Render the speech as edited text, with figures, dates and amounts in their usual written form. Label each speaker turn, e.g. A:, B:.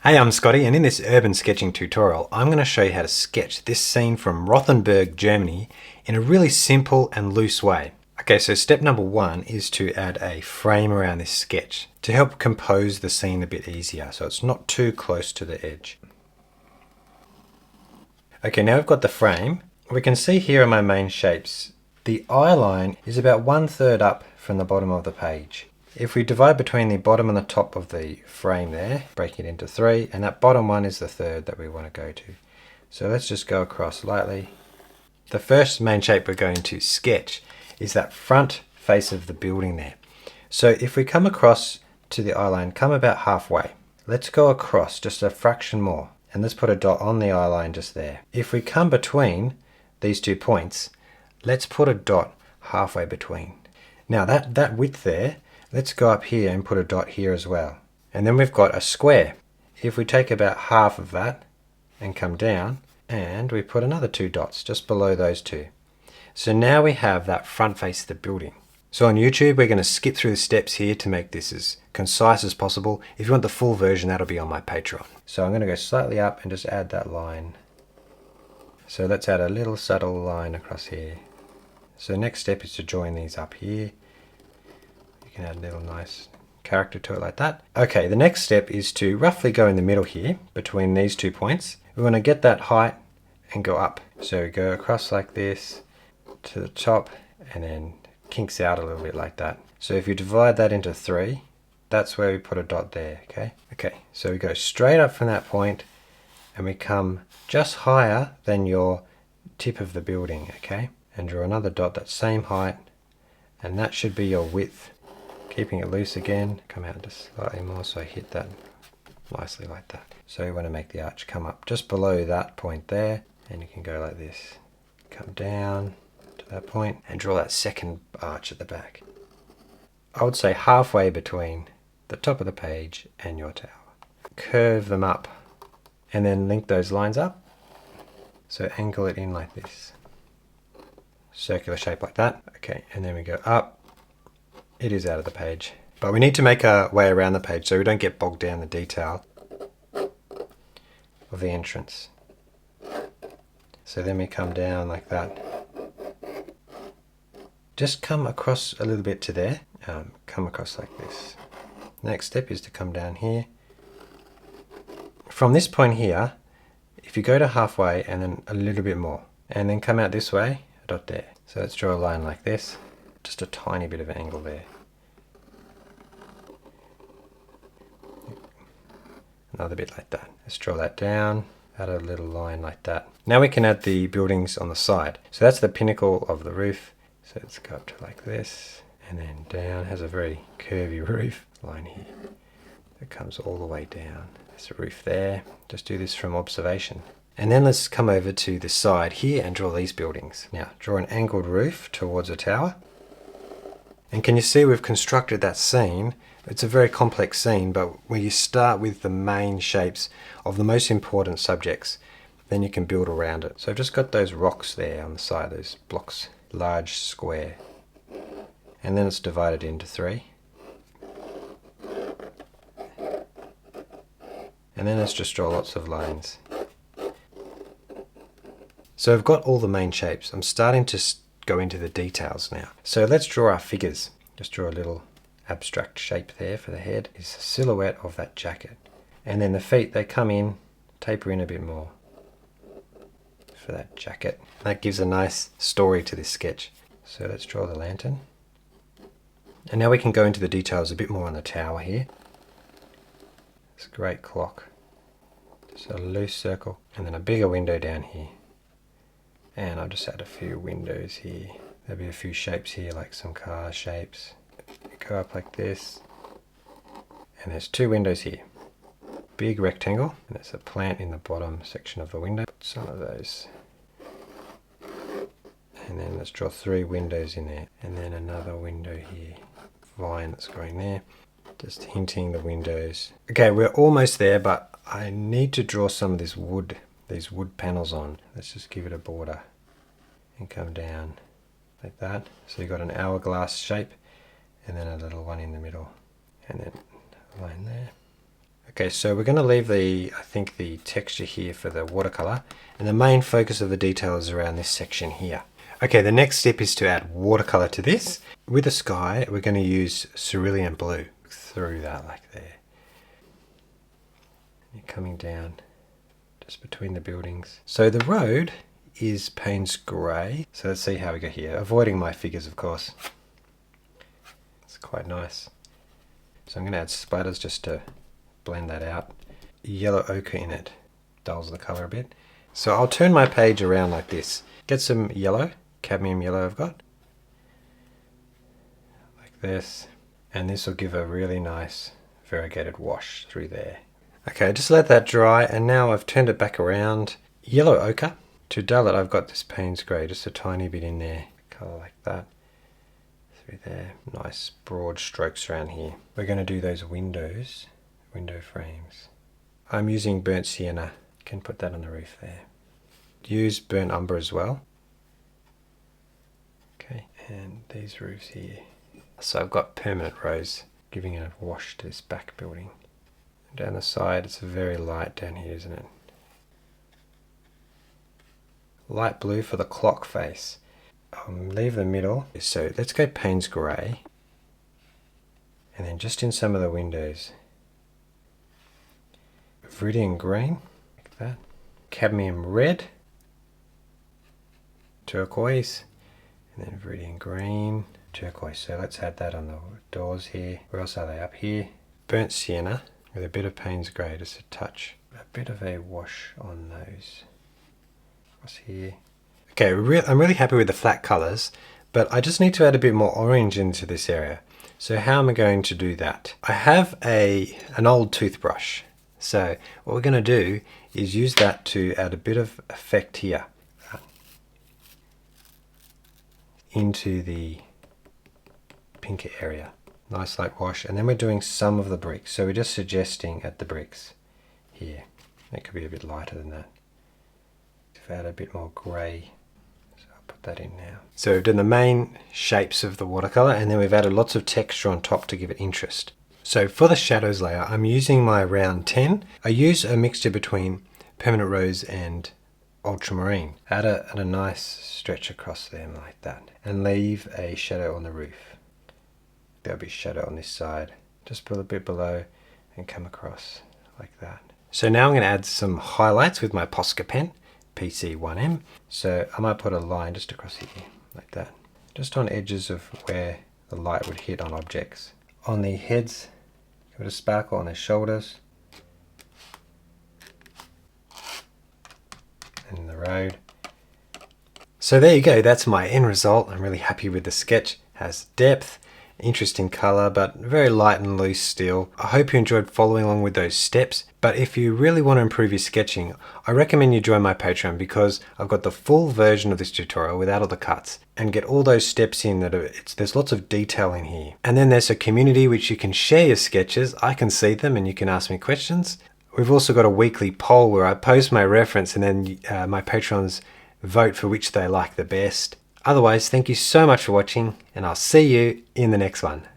A: Hey, I'm Scotty, and in this urban sketching tutorial, I'm going to show you how to sketch this scene from Rothenburg, Germany in a really simple and loose way. Okay, so step number one is to add a frame around this sketch to help compose the scene a bit easier, so it's not too close to the edge. Okay, now we've got the frame. We can see here are my main shapes. The eye line is about 1/3 up from the bottom of the page. If we divide between the bottom and the top of the frame there, break it into three, and that bottom one is the third that we want to go to. So let's just go across lightly. The first main shape we're going to sketch is that front face of the building there. So if we come across to the eye line, come about halfway. Let's go across just a fraction more, and let's put a dot on the eye line just there. If we come between these 2 points, let's put a dot halfway between. Now that width there, let's go up here and put a dot here as well. And then we've got a square. If we take about half of that and come down, and we put another 2 dots just below those two. So now we have that front face of the building. So on YouTube, we're going to skip through the steps here to make this as concise as possible. If you want the full version, that'll be on my Patreon. So I'm going to go slightly up and just add that line. So let's add a little subtle line across here. So the next step is to join these up here. You can add a little nice character to it like that. Okay, the next step is to roughly go in the middle here between these 2 points. We want to get that height and go up. So we go across like this to the top and then kinks out a little bit like that. So if you divide that into 3, that's where we put a dot there, okay? Okay, so we go straight up from that point and we come just higher than your tip of the building, okay? And draw another dot that same height, and that should be your width. Keeping it loose again, come out just slightly more so I hit that nicely like that. So you want to make the arch come up just below that point there, and you can go like this. Come down to that point and draw that second arch at the back. I would say halfway between the top of the page and your tower. Curve them up and then link those lines up. So angle it in like this. Circular shape like that. Okay, and then we go up. It is out of the page, but we need to make our way around the page so we don't get bogged down in the detail of the entrance. So then we come down like that. Just come across a little bit to there. Come across like this. Next step is to come down here. From this point here, if you go to halfway and then a little bit more, and then come out this way, a dot there. So let's draw a line like this. Just a tiny bit of angle there. Another bit like that. Let's draw that down, add a little line like that. Now we can add the buildings on the side. So that's the pinnacle of the roof. So let's go up to like this, and then down. Has a very curvy roof line here. It comes all the way down. There's a roof there. Just do this from observation. And then let's come over to the side here and draw these buildings. Now draw an angled roof towards a tower. And can you see we've constructed that scene? It's a very complex scene, but when you start with the main shapes of the most important subjects, then you can build around it. So I've just got those rocks there on the side, those blocks, large square. And then it's divided into 3. And then let's just draw lots of lines. So I've got all the main shapes. I'm starting to go into the details now. So let's draw our figures. Just draw a little abstract shape there for the head. It's a silhouette of that jacket. And then the feet, they come in, taper in a bit more for that jacket. That gives a nice story to this sketch. So let's draw the lantern. And now we can go into the details a bit more on the tower here. It's a great clock. Just a loose circle. And then a bigger window down here. And I'll just add a few windows here. There'll be a few shapes here, like some car shapes. Go up like this. And there's 2 windows here. Big rectangle. And there's a plant in the bottom section of the window. Put some of those. And then let's draw 3 windows in there. And then another window here. Vine that's going there. Just hinting the windows. Okay, we're almost there, but I need to draw some of this wood. These wood panels on. Let's just give it a border and come down like that. So you've got an hourglass shape and then a little one in the middle and then a line there. Okay, so we're going to leave I think the texture here for the watercolor, and the main focus of the detail is around this section here. Okay, the next step is to add watercolor to this. With the sky, we're going to use cerulean blue through that, like there. You're coming down just between the buildings. So the road is Payne's grey. So let's see how we go here. Avoiding my figures, of course. It's quite nice. So I'm going to add splatters just to blend that out. Yellow ochre in it dulls the colour a bit. So I'll turn my page around like this. Get some yellow, cadmium yellow I've got. Like this. And this will give a really nice variegated wash through there. Okay, just let that dry, and now I've turned it back around. Yellow ochre. To dull it, I've got this Payne's grey, just a tiny bit in there. Colour like that. Through there. Nice broad strokes around here. We're going to do those window frames. I'm using burnt sienna. You can put that on the roof there. Use burnt umber as well. Okay, and these roofs here. So I've got permanent rose, giving it a wash to this back building. Down the side, it's very light down here, isn't it? Light blue for the clock face. Leave the middle. So let's go Payne's grey. And then just in some of the windows. Viridian green, like that. Cadmium red. Turquoise. And then Viridian green. Turquoise. So let's add that on the doors here. Where else are they? Up here. Burnt sienna with a bit of Payne's grey, just a touch. A bit of a wash on those. What's here? Okay, I'm really happy with the flat colours, but I just need to add a bit more orange into this area. So how am I going to do that? I have an old toothbrush. So what we're going to do is use that to add a bit of effect here into the pinker area. Nice light wash, and then we're doing some of the bricks. So we're just suggesting at the bricks here. It could be a bit lighter than that. If I add a bit more grey, so I'll put that in now. So we've done the main shapes of the watercolour, and then we've added lots of texture on top to give it interest. So for the shadows layer, I'm using my round 10. I use a mixture between permanent rose and ultramarine. Add a nice stretch across them like that, and leave a shadow on the roof. There'll be shadow on this side. Just put a bit below and come across like that. So now I'm going to add some highlights with my Posca pen, PC1M. So I might put a line just across here, like that. Just on edges of where the light would hit on objects. On the heads, give it a sparkle on the shoulders. And the road. So there you go, that's my end result. I'm really happy with the sketch. It has depth, interesting colour, but very light and loose still. I hope you enjoyed following along with those steps, but if you really want to improve your sketching, I recommend you join my Patreon, because I've got the full version of this tutorial without all the cuts, and get all those steps in. There's lots of detail in here. And then there's a community which you can share your sketches. I can see them and you can ask me questions. We've also got a weekly poll where I post my reference, and then my Patrons vote for which they like the best. Otherwise, thank you so much for watching, and I'll see you in the next one.